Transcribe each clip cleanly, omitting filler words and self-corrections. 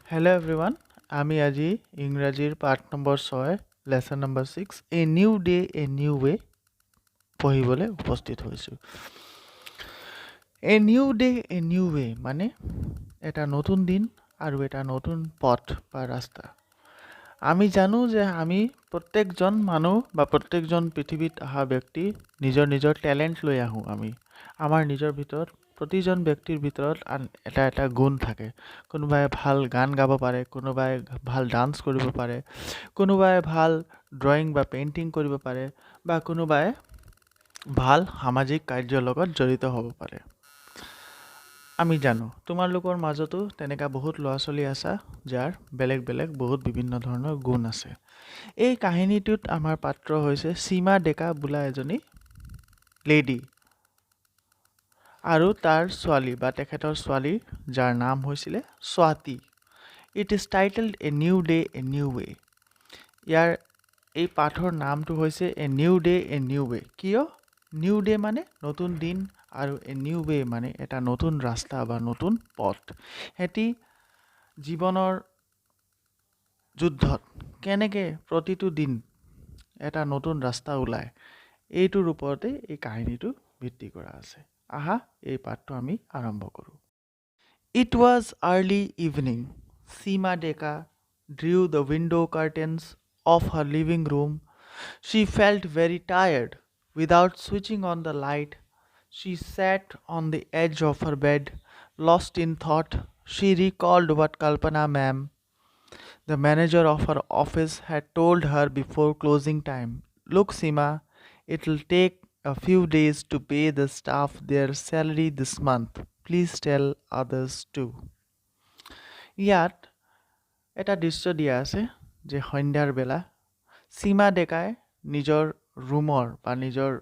Hello everyone, আমি আজি ইংৰাজীৰ পাঠ number 6 lesson number 6 a new day a new way পঢ়িবলৈ উপস্থিত হৈছোঁ। A new day a new way মানে এটা নতুন দিন আৰু এটা নতুন পথ বা ৰাস্তা। আমি জানো যে আমি প্ৰত্যেকজন মানুহ বা প্ৰত্যেকজন পৃথিৱীত অহা ব্যক্তি নিজৰ নিজৰ টেলেণ্ট লৈ আহোঁ আমি। আমাৰ নিজৰ ভিতৰত প্ৰতিজন ব্যক্তিৰ ভিতৰত এটা গুণ থাকে। কোনোবাই ভাল গান গাব পাৰে, কোনোবাই ভাল ডান্স কৰিব পাৰে, কোনোবাই ভাল ড্ৰয়িং বা পেইণ্টিং কৰিব পাৰে বা কোনোবাই ভাল সামাজিক কাৰ্যৰ লগত জড়িত হ'ব পাৰে। আমি জানো তোমালোকৰ মাজতো তেনেকা বহুত ল'ৰা ছোৱালী আছে যাৰ বেলেগ বেলেগ বহুত বিভিন্ন ধৰণৰ গুণ আছে। এই কাহিনীটোত আমাৰ পাত্ৰ হৈছে সীমা ডেকা বোলা এজনী লেডি আৰু তাৰ ছোৱালী বা তেখেতৰ ছোৱালী যাৰ নাম হৈছিলে Swati. It is titled a new day a new way. ইয়াৰ এই পাঠৰ নামটো হৈছে a new day a new way. কিয়? নিউ ডে মানে নতুন দিন আৰু এ নিউ ৱে মানে এটা নতুন ৰাস্তা বা নতুন পথ। সেটি জীৱনৰ যুদ্ধত কেনেকৈ প্ৰতিটো দিন এটা নতুন ৰাস্তা ওলায় এইটোৰ ওপৰতে এই কাহিনীটো ভিত্তি কৰা আছে। আহা এই পাঠটো আমি আৰম্ভ কৰোঁ। It was early evening. Seema Deka drew the window curtains of her living room. She felt very tired. Without switching on the light, she sat on the edge of her bed, lost in thought. She recalled what Kalpana ma'am, the manager of her office, had told her before closing time. Look, Seema, it'll take a few days to pay the staff their salary this month. Please tell others too. ইয়াত এটা দৃশ্য দিয়া আছে যে সন্ধ্যাৰ বেলা সীমা ডেকাই নিজৰ ৰুমৰ বা নিজৰ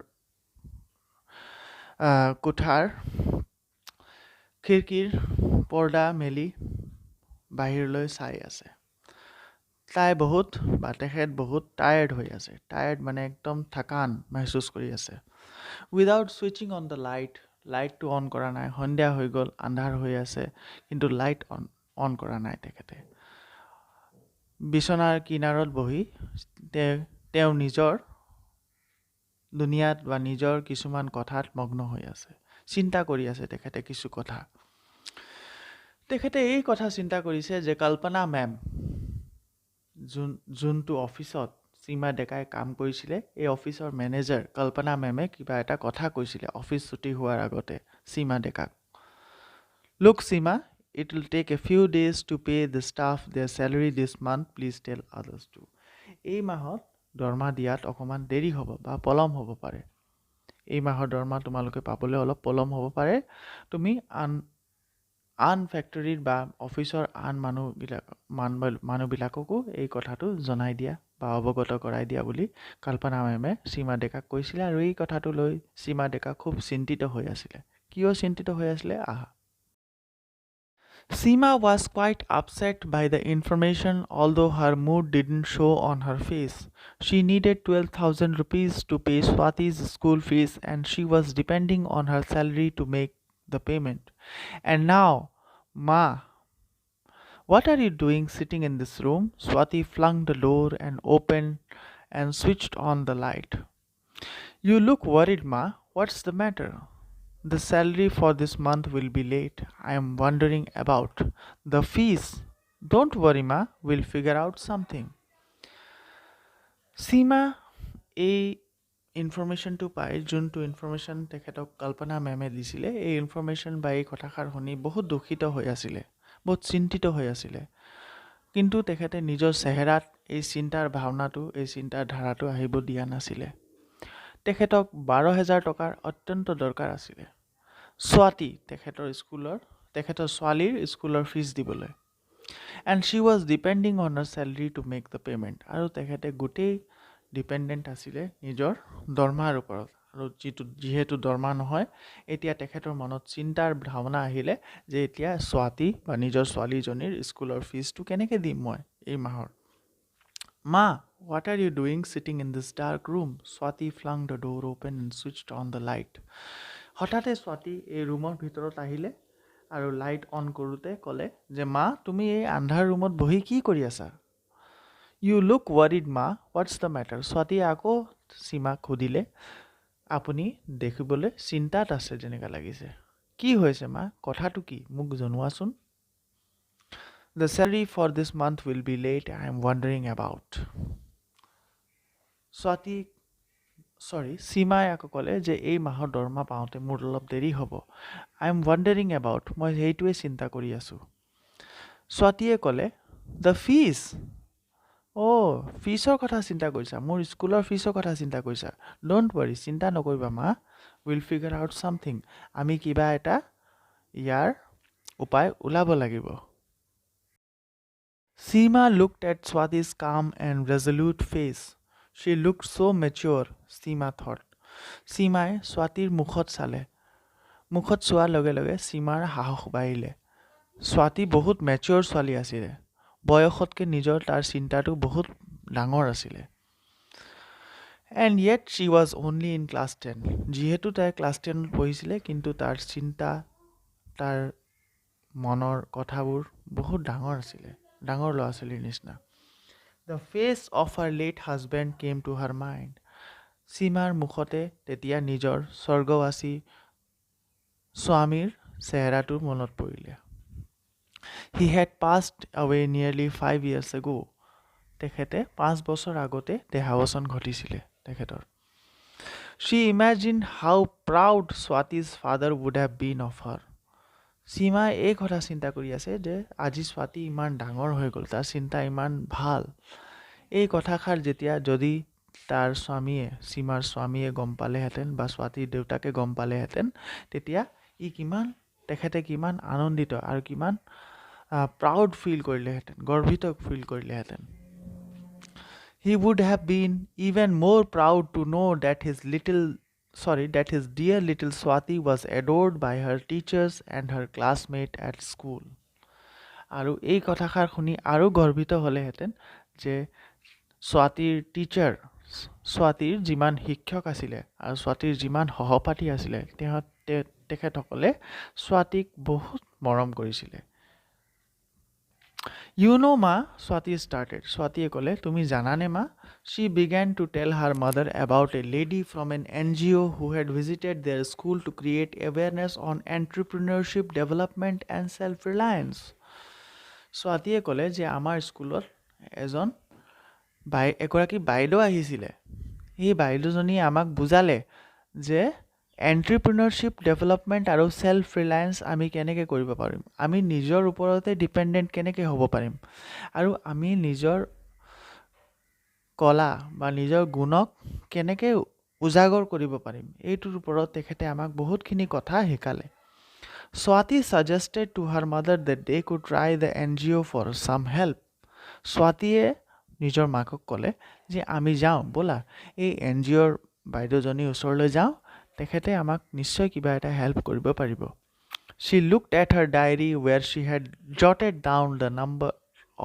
কোঠাৰ খিৰিকীৰ পৰ্দা মেলি বাহিৰলৈ চাই আছে। তাই বহুত বা তেখেত বহুত টায়াৰ্ড হৈ আছে। টায়াৰ্ড মানে একদম থকান মহসুস কৰি আছে। উইদাউট ছুইচিং অন দ্য লাইটটো অন কৰা নাই। সন্ধ্যা হৈ গ'ল, আন্ধাৰ হৈ আছে, কিন্তু লাইট অন কৰা নাই তেখেতে। বিচনাৰ কিনাৰত বহি তেওঁ নিজৰ দুনিয়াত বা নিজৰ কিছুমান কথাত মগ্ন হৈ আছে। চিন্তা কৰি আছে তেখেতে কিছু কথা। তেখেতে এই কথা চিন্তা কৰিছে যে কল্পনা মেম যোনটো অফিচত সীমা ডেকাই কাম কৰিছিলে, এই অফিচৰ মেনেজাৰ কল্পনা মেমে কিবা এটা কথা কৈছিলে অফিচ ছুটি হোৱাৰ আগতে সীমা ডেকাক। Look, Seema, it will take a few days to pay the staff their salary this month. Please tell others too. এই মাহত দৰমহা দিয়াত অকণমান দেৰি হ'ব বা পলম হ'ব পাৰে। এই মাহৰ দৰমহা তোমালোকে পাবলৈ অলপ পলম হ'ব পাৰে। তুমি আন ফেক্টৰীৰ বা অফিচৰ আন মানুহবিলাককো এই কথাটো জনাই দিয়া বা অৱগত কৰাই দিয়া বুলি কল্পনা মেমে সীমা ডেকাক কৈছিলে। আৰু এই কথাটো লৈ সীমা ডেকা খুব চিন্তিত হৈ আছিলে। কিয় চিন্তিত হৈ আছিলে? আহা। Seema was quite upset by the information, although her mood didn't show on her face. She needed 12,000 rupees to pay Swati's school fees, and she was depending on her salary to make the payment. And now, Ma, what are you doing sitting in this room? Swati flung the door and opened and switched on the light. You look worried, Ma. What's the matter? The salary for this month will be late. I am wondering about the fees. Don't worry, Ma. We'll figure out something. Seema এই ইনফৰমেশ্যনটো পাই, যোনটো information তেখেতক কল্পনা মেমে দিছিলে, এই information বা এই কথাষাৰ শুনি বহুত দুখিত হৈ আছিলে, বহুত চিন্তিত হৈ আছিলে। কিন্তু তেখেতে নিজৰ চেহেৰাত এই চিন্তাৰ ভাৱনাটো, এই চিন্তাৰ ধাৰাটো আহিব দিয়া নাছিলে। তেখেতক 12,000 টকাৰ অত্যন্ত দৰকাৰ আছিলে স্বাতি তেখেতৰ ছোৱালীৰ স্কুলৰ ফিজ দিবলৈ। And Shi was depending on R celery to make the payment. আৰু তেখেতে গোটেই ডিপেণ্ডেণ্ট আছিলে নিজৰ দৰমহাৰ ওপৰত। আৰু যিহেতু দৰমহা নহয়, এতিয়া তেখেতৰ মনত চিন্তাৰ ভাৱনা আহিলে যে এতিয়া স্বাতি বা নিজৰ ছোৱালীজনীৰ স্কুলৰ ফিজটো কেনেকৈ দিম মই এই মাহৰ। Ma, what are you doing sitting in this dark room? Swati flung the door open and switched on the light. হঠাতে স্বাতি এই ৰুমৰ ভিতৰত আহিলে আৰু লাইট অন কৰোঁতে ক'লে যে মা তুমি এই আন্ধাৰ ৰুমত বহি কি কৰি আছা? ইউ লুক ৱাৰিড মা, হোৱাটছ দ্য মেটাৰ? স্বাতীয়ে আকৌ সীমাক সুধিলে আপুনি দেখিবলৈ চিন্তাত আছে যেনেকা লাগিছে। কি হৈছে মা? কথাটো কি মোক জনোৱাচোন। The salary for this month will be late. I am wondering about. সীমাই আকৌ ক'লে যে এই মাহৰ দৰমহা পাওঁতে মোৰ অলপ দেৰি হ'ব। আই এম ৱাণ্ডাৰিং এবাউট, মই সেইটোৱে চিন্তা কৰি আছোঁ। স্বাতীয়ে ক'লে দ্য ফিজ। ফিজৰ কথা চিন্তা কৰিছা? মোৰ স্কুলৰ ফিজৰ কথা চিন্তা কৰিছা? ডোণ্ট ৱাৰি, চিন্তা নকৰিবা মা। Will figure out something. আমি কিবা এটা ইয়াৰ উপায় ওলাব লাগিব। Seema looked at Swati's calm and resolute face. She looked so mature, Seema thought. সীমাই স্বাতীৰ মুখত চালে। মুখত চোৱাৰ লগে লগে সীমাৰ সাহস বাঢ়িলে। স্বাতী বহুত মেচিয়ৰ ছোৱালী আছিলে। বয়সতকৈ নিজৰ তাৰ চিন্তাটো বহুত ডাঙৰ আছিলে। And yet Shi was only in class 10। যিহেতু তাই ক্লাছ 10ত পঢ়িছিলে, কিন্তু তাৰ চিন্তা, তাৰ মনৰ কথাবোৰ বহুত ডাঙৰ আছিলে, ডাঙৰ ল'ৰা ছোৱালীৰ নিচিনা। The face of her late husband came to her mind. সীমাৰ মুখতে তেতিয়া নিজৰ স্বৰ্গবাসী স্বামীৰ চেহেৰাটো মনত পৰিলে। He had passed away nearly 5 years ago. তেখেতে 5 বছৰ আগতে দেহাৱসান ঘটিছিলে তেখেতৰ। She imagine how proud Swati's father would have been of her. সীমাই এই কথা চিন্তা কৰি আছে যে আজি স্বাতী ইমান ডাঙৰ হৈ গ'ল, তাৰ চিন্তা ইমান ভাল। এই কথাষাৰ যেতিয়া যদি তাৰ স্বামীয়ে, সীমাৰ স্বামীয়ে গম পালেহেঁতেন বা স্বাতীৰ দেউতাকে গম পালেহেঁতেন, তেতিয়া তেখেতে কিমান আনন্দিত আৰু কিমান প্ৰাউড ফিল কৰিলেহেঁতেন, গৰ্বিত ফিল কৰিলেহেঁতেন। He would have been even more proud to know that his dear little Swati was adored by her teachers and her classmate at school. আৰু এই কথাষাৰ শুনি আৰু গৰ্বিত হ'লেহেঁতেন যে স্বাতীৰ যিমান শিক্ষক আছিলে আৰু স্বাতীৰ যিমান সহপাঠী আছিলে, তেখেতসকলে স্বাতীক বহুত মৰম কৰিছিলে। You know মা, স্বাতী started. স্বাতীয়ে ক'লে তুমি জানানে মা? She began to tell her mother about a lady from an NGO who had visited their school to create awareness on entrepreneurship, development and self-reliance. স্বাতীয়ে ক'লে যে আমাৰ স্কুলত এগৰাকী বাইদেউ আহিছিলে। এই বাইদেউজনীয়ে আমাক বুজালে যে এণ্ট্ৰপ্ৰিনাৰশ্বিপ, ডেভেলপমেণ্ট আৰু ছেল্ফ ৰিলায়েঞ্চ আমি কেনেকৈ কৰিব পাৰিম, আমি নিজৰ ওপৰতে ডিপেণ্ডেণ্ট কেনেকৈ হ'ব পাৰিম, আৰু আমি নিজৰ কলা বা নিজৰ গুণক কেনেকৈ উজাগৰ কৰিব পাৰিম, এইটোৰ ওপৰত তেখেতে আমাক বহুতখিনি কথা শিকালে। Swati suggested to her mother that they could try the NGO for some help. স্বাতীয়ে নিজৰ মাকক ক'লে যে আমি যাওঁ ব'লা, এই NGOৰ বাইদেউজনীৰ ওচৰলৈ যাওঁ, তেখেতে আমাক নিশ্চয় কিবা এটা হেল্প কৰিব পাৰিব। She looked at her diary where she had jotted down the number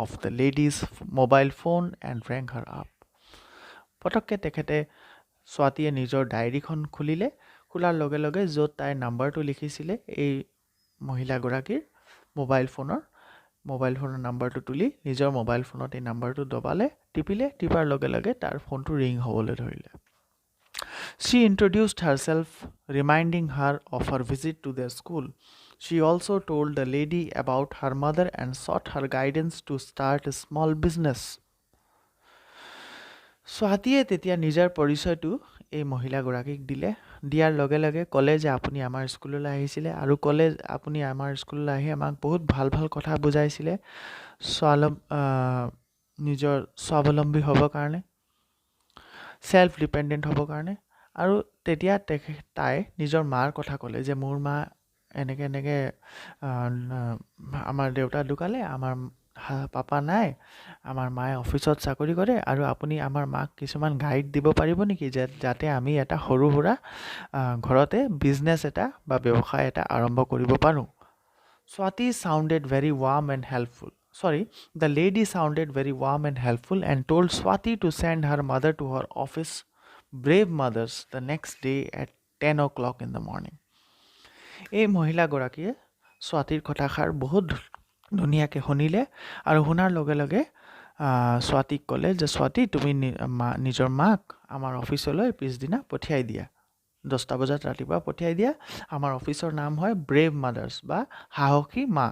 of the lady's mobile phone and rang her up. পটককৈ স্বাতীয়ে নিজৰ ডায়েৰীখন খুলিলে। খোলাৰ লগে লগে য'ত তাইৰ নাম্বাৰটো লিখিছিলে, এই মহিলাগৰাকীৰ মোবাইল ফোনৰ নাম্বাৰটো তুলি নিজৰ মোবাইল ফোনত এই নাম্বাৰটো টিপাৰ লগে লগে তাৰ ফোনটো ৰিং হ'বলৈ ধৰিলে। She introduced herself, reminding her of her visit to their school. She also told the lady about her mother and sought her guidance to start a small business. স্বাতীয়ে তেতিয়া নিজৰ পৰিচয়টো এই মহিলাগৰাকীক দিয়াৰ লগে লগে ক'লে যে আপুনি আমাৰ স্কুললৈ আহিছিলে আৰু ক'লে আপুনি আমাৰ স্কুললৈ আহি আমাক বহুত ভাল ভাল কথা বুজাইছিলে নিজৰ স্বাৱলম্বী হ'বৰ কাৰণে, ছেল্ফ ডিপেণ্ডেণ্ট হ'বৰ কাৰণে। আৰু তেতিয়া তাই নিজৰ মাৰ কথা ক'লে যে মোৰ মা এনেকৈ আমাৰ দেউতা ঢুকালে, আমাৰ পাপা নাই, আমাৰ মায়ে অফিচত চাকৰি কৰে, আৰু আপুনি আমাৰ মাক কিছুমান গাইড দিব পাৰিব নেকি যাতে আমি এটা সৰু সুৰা ঘৰতে বিজনেছ এটা বা ব্যৱসায় এটা আৰম্ভ কৰিব পাৰোঁ। The lady sounded very warm and helpful and told Swati to send her mother to her office, Brave Mothers, the next day at 10 o'clock in the morning. এই মহিলাগৰাকীয়ে স্বাতীৰ কথাষাৰ বহুত ধুনীয়াকৈ শুনিলে আৰু শুনাৰ লগে লগে স্বাতীক ক'লে যে স্বাতী তুমি নিজৰ মাক আমাৰ অফিচলৈ পিছদিনা পঠিয়াই দিয়া 10টা বজাত ৰাতিপুৱা পঠিয়াই দিয়া আমাৰ অফিচৰ নাম হয় ব্ৰেভ মাদাৰ্ছ বা সাহসী মা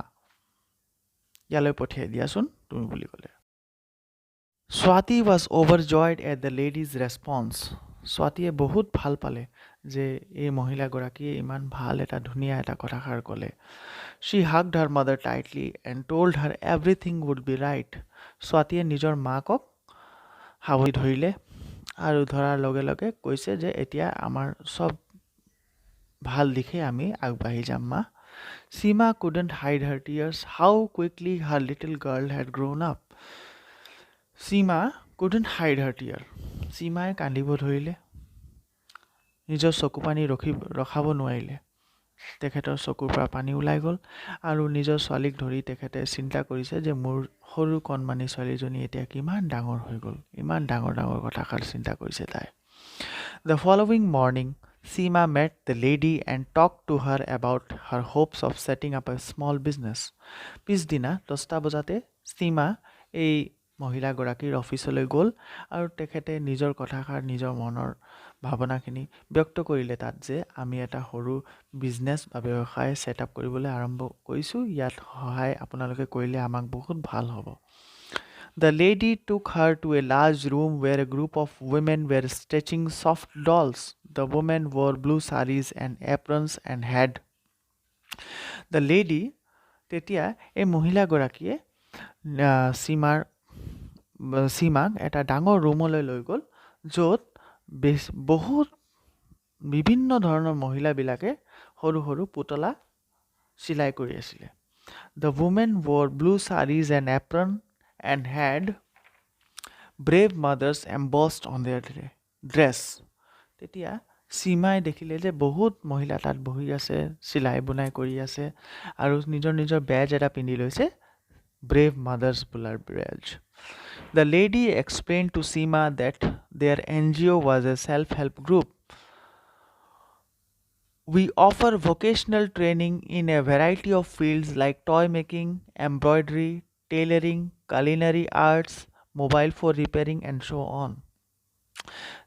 ইয়ালৈ পঠিয়াই দিয়াচোন তুমি বুলি ক'লে Swati was overjoyed at the lady's response স্বাতীয়ে বহুত ভাল পালে যে এই মহিলাগৰাকীয়ে ইমান ভাল এটা ধুনীয়া এটা কথাষাৰ ক'লে she hugged her mother tightly and told her everything would be right স্বাতীয়ে নিজৰ মাকক সাৱটি ধৰিলে আৰু ধৰাৰ লগে লগে কৈছে যে এতিয়া আমাৰ চব ভাল দিশে আমি আগবাঢ়ি যাম মা সীমা couldn't hide her tears how quickly her little girl had grown up Seema couldn't hide her tear সীমাই কান্দিব ধৰিলে নিজৰ চকু পানী ৰখাব নোৱাৰিলে তেখেতৰ চকুৰ পৰা পানী ওলাই গ'ল আৰু নিজৰ ছোৱালীক ধৰি তেখেতে চিন্তা কৰিছে যে মোৰ সৰু কণমানি ছোৱালীজনী এতিয়া কিমান ডাঙৰ হৈ গ'ল ইমান ডাঙৰ ডাঙৰ কথাষাৰ চিন্তা কৰিছে তাই The following morning Seema met the lady and talked to her about her hopes of setting up a small business. পিছদিনা 10টা বজাতে সীমা এই মহিলাগৰাকীৰ অফিচলৈ গ'ল আৰু তেখেতে নিজৰ কথাষাৰ নিজৰ মনৰ ভাৱনাখিনি ব্যক্ত কৰিলে তাত যে আমি এটা সৰু বিজনেছ বা ব্যৱসায় ছেট আপ কৰিবলৈ আৰম্ভ কৰিছোঁ ইয়াত সহায় আপোনালোকে কৰিলে আমাক বহুত ভাল হ'ব The lady took her to a large room where a group of women were stitching soft dolls. The women wore blue saris and aprons and had. The lady, তেতিয়া এই মহিলাগৰাকীয়ে সীমাক এটা ডাঙৰ ৰুমলৈ লৈ গ'ল য'ত বহুত বিভিন্ন ধৰণৰ মহিলাবিলাকে সৰু সৰু পুতলা চিলাই কৰি আছিলে The women wore blue saris and apron and had brave mothers embossed on their dress. তেতিয়া সীমাই দেখিলে যে বহুত মহিলা তাত বহি আছে চিলাই বুনাই কৰি আছে আৰু নিজৰ নিজৰ বেজ এটা পিন্ধি লৈছে brave mothers বোলাৰ বেজ The lady explained to Seema that their NGO was a self-help group. We offer vocational training in a variety of fields like toy making, embroidery, tailoring, culinary arts, mobile phone repairing and so on.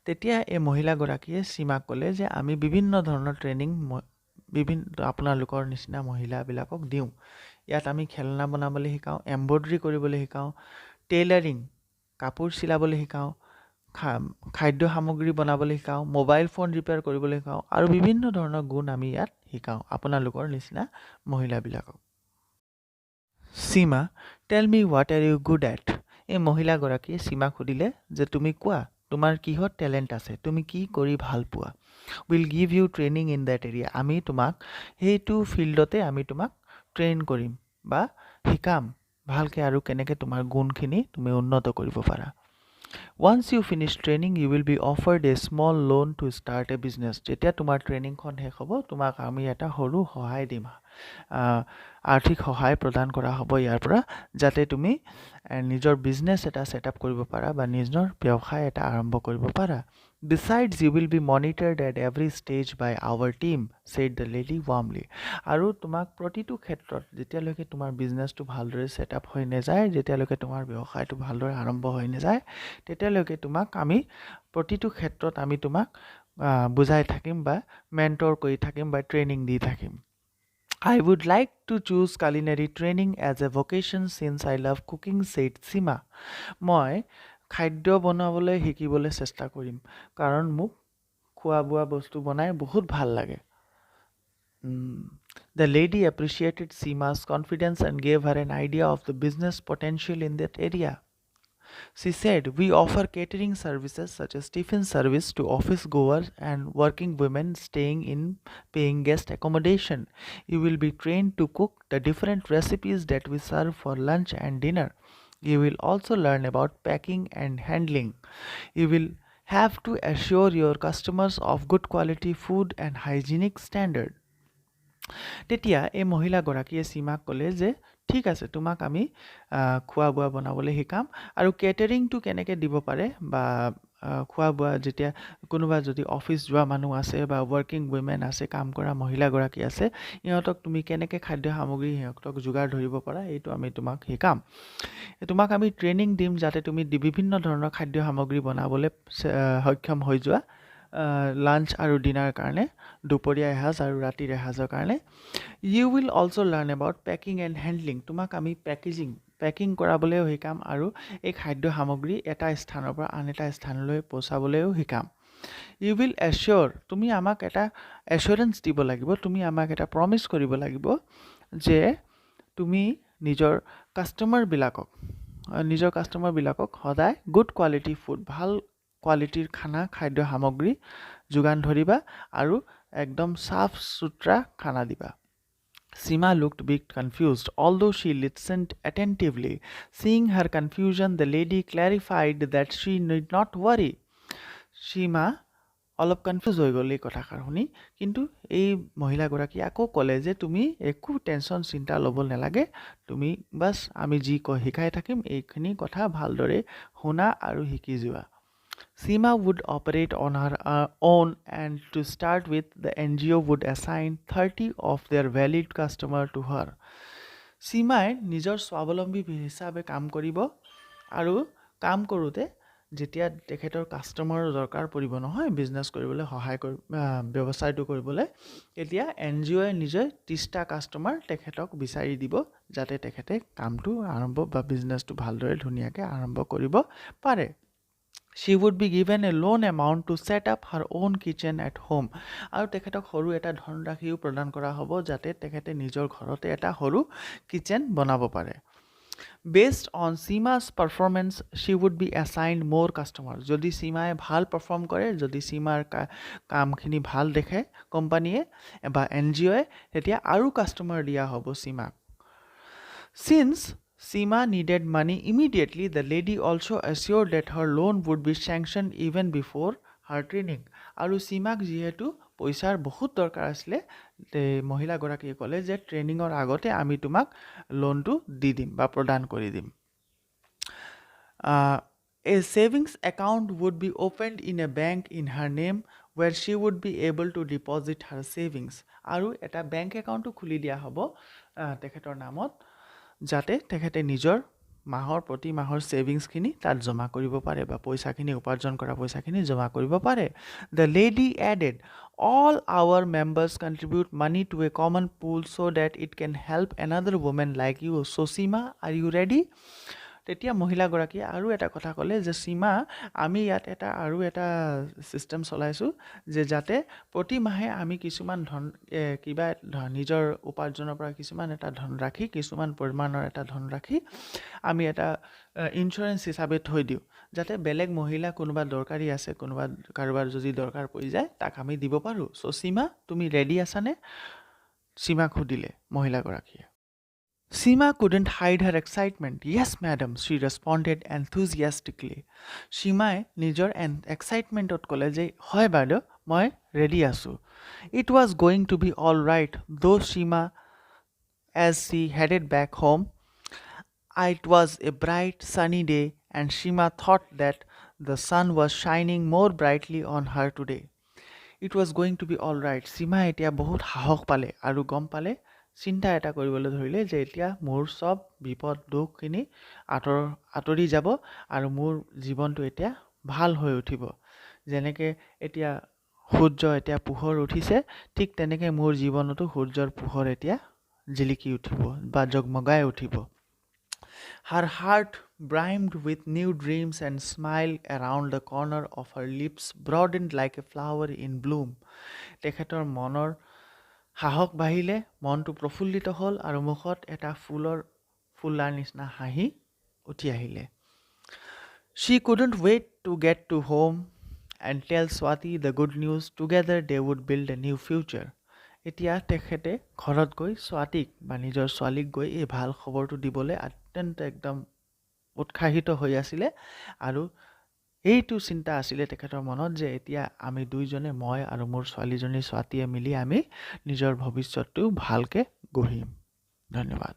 তেতিয়া এই মহিলাগৰাকীয়ে সীমাক ক'লে যে আমি বিভিন্ন ধৰণৰ training আপোনালোকৰ নিচিনা মহিলাবিলাকক দিওঁ ইয়াত আমি খেলনা বনাবলৈ শিকাওঁ এম্ব্ৰইডাৰী কৰিবলৈ শিকাওঁ টেইলাৰিং কাপোৰ চিলাবলৈ শিকাওঁ খাদ্য সামগ্ৰী বনাবলৈ শিকাওঁ মোবাইল ফোন ৰিপেয়াৰ কৰিবলৈ শিকাওঁ আৰু বিভিন্ন ধৰণৰ গুণ আমি ইয়াত শিকাওঁ আপোনালোকৰ নিচিনা মহিলাবিলাকক Seema tell me what are you good at এই মহিলাগৰাকীয়ে সীমাক সুধিলে যে তুমি কোৱা তোমাৰ কিহত টেলেণ্ট আছে তুমি কি কৰি ভাল পোৱা will give you training in that area আমি তোমাক সেইটো ফিল্ডতে আমি তোমাক ট্ৰেইন কৰিম বা শিকাম ভালকৈ আৰু কেনেকৈ তোমাৰ গুণখিনি তুমি উন্নত কৰিব পাৰা Once you finish training, you will be offered a small loan to start a business. যেতিয়া তোমাৰ ট্ৰেইনিংখন শেষ হ'ব তোমাক আমি এটা সৰু সহায় দিম আৰ্থিক সহায় প্ৰদান কৰা হ'ব ইয়াৰ পৰা যাতে তুমি নিজৰ বিজনেছ এটা ছেট আপ কৰিব পাৰা বা নিজৰ ব্যৱসায় এটা আৰম্ভ কৰিব পাৰা Besides, you will be monitored at every stage by our team, said the lady warmly. আৰু তোমাক প্ৰতিটো ক্ষেত্ৰত যেতিয়ালৈকে তোমাৰ বিজনেছটো ভালদৰে ছেট আপ হৈ নাযায় যেতিয়ালৈকে তোমাৰ ব্যৱসায়টো ভালদৰে আৰম্ভ হৈ নাযায় তেতিয়ালৈকে তোমাক আমি প্ৰতিটো ক্ষেত্ৰত আমি তোমাক বুজাই থাকিম বা মেণ্টৰ কৰি থাকিম বা ট্ৰেইনিং দি থাকিম I would like to choose culinary training as a vocation since I love cooking, said Seema. মই খাদ্য বনাবলৈ শিকিবলৈ চেষ্টা কৰিম কাৰণ মোক খোৱা বোৱা বস্তু বনাই বহুত ভাল লাগে The lady appreciated Seema's confidence and gave her an idea of the business potential in that area. She said, we offer catering services such as tiffin service to office goers and working women staying in paying guest accommodation. You will be trained to cook the different recipes that we serve for lunch and dinner. You will also learn about packing and handling. You will have to assure your customers of good quality food and hygienic standard. তেতিয়া এই মহিলাগৰাকীয়ে সীমাক ক'লে যে ঠিক আছে তোমাক আমি খোৱা বোৱা বনাবলৈ শিকাম আৰু কেটাৰিংটো কেনেকৈ দিব পাৰে বা খোৱা বোৱা যেতিয়া কোনোবা যদি অফিচ যোৱা মানুহ আছে বা ৱৰ্কিং উইমেন আছে, কাম কৰা মহিলাগৰাকী আছে, ইহঁতক তুমি কেনেকৈ খাদ্য সামগ্ৰী সিহঁতক যোগাৰ ধৰিব পাৰা এইটো আমি তোমাক শিকাম। তোমাক আমি ট্ৰেইনিং দিম যাতে তুমি বিভিন্ন ধৰণৰ খাদ্য সামগ্ৰী বনাবলৈ সক্ষম হৈ যোৱা, লাঞ্চ আৰু ডিনাৰ কাৰণে, দুপৰীয়া এসাঁজ আৰু ৰাতিৰ এসাঁজৰ কাৰণে। You will also' learn about packing and handling. তোমাক আমি পেকিং কৰাবলৈও শিকাম আৰু এই খাদ্য সামগ্ৰী এটা স্থানৰ পৰা আন এটা স্থানলৈ পहुচাবলৈও শিকাম। ইউ উইল এচিয়'ৰ, তুমি আমাক এটা এচিয়ৰেঞ্চ দিব লাগিব, তুমি আমাক এটা প্ৰমিছ কৰিব লাগিব যে তুমি নিজৰ কাষ্টমাৰবিলাকক সদায় গুড কোৱালিটি ফুড, ভাল কোৱালিটিৰ খাদ্য সামগ্ৰী যোগান ধৰিবা আৰু একদম চাফ চুতৰা খানা দিবা। Seema looked a bit confused, although she listened attentively. Seeing her confusion, the lady clarified that she need not worry. Seema অলপ কনফিউজ হৈ গ'ল এই কথাষাৰ শুনি, কিন্তু এই মহিলাগৰাকী আকৌ ক'লে যে তুমি একো টেনশ্যন চিন্তা ল'ব নালাগে, তুমি বাছ আমি যি শিকাই থাকিম এইখিনি কথা ভালদৰে শুনা আৰু শিকি যোৱা। Seema would operate on her own, and to start with, the NGO would assign 30 of their valid customer to her. Seema নিজৰ স্বাৱলম্বী হিচাপে কাম কৰিব আৰু কাম কৰোঁতে যেতিয়া তেখেতৰ কাষ্টমাৰৰ দৰকাৰ পৰিব নহয় বিজনেছ কৰিবলৈ ব্যৱসায়টো কৰিবলৈ, এতিয়া NGOয়ে নিজে 30টা কাষ্টমাৰ তেখেতক বিচাৰি দিব যাতে তেখেতে কামটো বা বিজনেছটো ভালদৰে ধুনীয়াকৈ আৰম্ভ কৰিব পাৰে। She would be given a loan amount to set up her own kitchen at home. আৰু তেখেতক সৰু এটা ধনৰাশিও প্ৰদান কৰা হ'ব যাতে তেখেতে নিজৰ ঘৰতে এটা সৰু কিচেন বনাব পাৰে। Based on Seema's performance, she would be assigned more customers. যদি সীমাই ভাল পাৰফৰ্ম কৰে, যদি সীমাৰ কামখিনি ভাল দেখে কোম্পানীয়ে বা NGOয়ে, তেতিয়া আৰু কাষ্টমাৰ দিয়া হ'ব সীমাক। Since Seema needed money immediately, the lady also assured that her loan would be sanctioned even before her training. আৰু সীমাক যিহেতু পইচাৰ বহুত দৰকাৰ আছিলে, মহিলাগৰাকীয়ে ক'লে যে ট্ৰেইনিঙৰ আগতে আমি তোমাক লোনটো দি দিম বা প্ৰদান কৰি দিম। A savings account would be opened in a bank in her name where she would be able to deposit her savings. আৰু এটা বেংক একাউণ্টো খুলি দিয়া হ'ব তেখেতৰ নামত, যাতে তেখেতে নিজৰ প্ৰতি মাহৰ ছেভিংছখিনি তাত জমা কৰিব পাৰে বা পইচাখিনি উপাৰ্জন কৰা পইচাখিনি জমা কৰিব পাৰে। The lady added, all our members contribute money to a common pool so that it can help another woman like you. So Seema, are you ready? তেতিয়া মহিলাগৰাকীয়ে আৰু এটা কথা ক'লে যে সীমা, আমি ইয়াত আৰু এটা ছিষ্টেম চলাইছোঁ যে যাতে প্ৰতি মাহে আমি কিছুমান নিজৰ উপাৰ্জনৰ পৰা কিছুমান এটা ধন ৰাখি, কিছুমান পৰিমাণৰ এটা ধন ৰাখি আমি এটা ইঞ্চুৰেঞ্চ হিচাপে থৈ দিওঁ, যাতে বেলেগ মহিলা কোনোবা দৰকাৰী আছে, কাৰোবাৰ যদি দৰকাৰ পৰি যায় তাক আমি দিব পাৰোঁ। চ' সীমা, তুমি ৰেডি আছানে? সীমাক সুধিলে মহিলাগৰাকীয়ে। Seema couldn't hide her excitement. Yes, madam, she responded enthusiastically. Seema নিজৰ এক্সাইটমেণ্টত ক'লে যে হয় বাইদেউ, মই ৰেডি আছোঁ। It was going to be all right, though Seema, as she headed back home. It was a bright, sunny day, and Seema thought that the sun was shining more brightly on her today. It was going to be all right. Seema এতিয়া বহুত সাহস পালে আৰু গম পালে, চিন্তা এটা কৰিবলৈ ধৰিলে যে এতিয়া মোৰ চব বিপদ দুখখিনি আঁতৰি যাব আৰু মোৰ জীৱনটো এতিয়া ভাল হৈ উঠিব। যেনেকৈ এতিয়া সূৰ্য এতিয়া পোহৰ উঠিছে, ঠিক তেনেকৈ মোৰ জীৱনতো সূৰ্যৰ পোহৰ এতিয়া জিলিকি উঠিব বা জগমগাই উঠিব। Her heart brimmed with new dreams and smile around the corner of her lips broadened like a flower in bloom. তেখেতৰ মনৰ সাহস বাঢ়িলে, মনটো প্ৰফুল্লিত হ'ল আৰু মুখত এটা ফুলাৰ নিচিনা হাঁহি উঠি আহিলে। She couldn't wait to get to home and tell Swati the good news. Together they would build a new future. এতিয়া তেখেতে ঘৰত গৈ স্বাতীক বা নিজৰ ছোৱালীক গৈ এই ভাল খবৰটো দিবলৈ অত্যন্ত একদম উৎসাহিত হৈ আছিলে আৰু এইটো চিন্তা আছিলে তেখেতৰ মনত যে এতিয়া আমি দুইজনে, মই আৰু মোৰ ছোৱালীজনী স্বাতীয়ে মিলি আমি নিজৰ ভৱিষ্যতটো ভালকৈ গঢ়িম। ধন্যবাদ।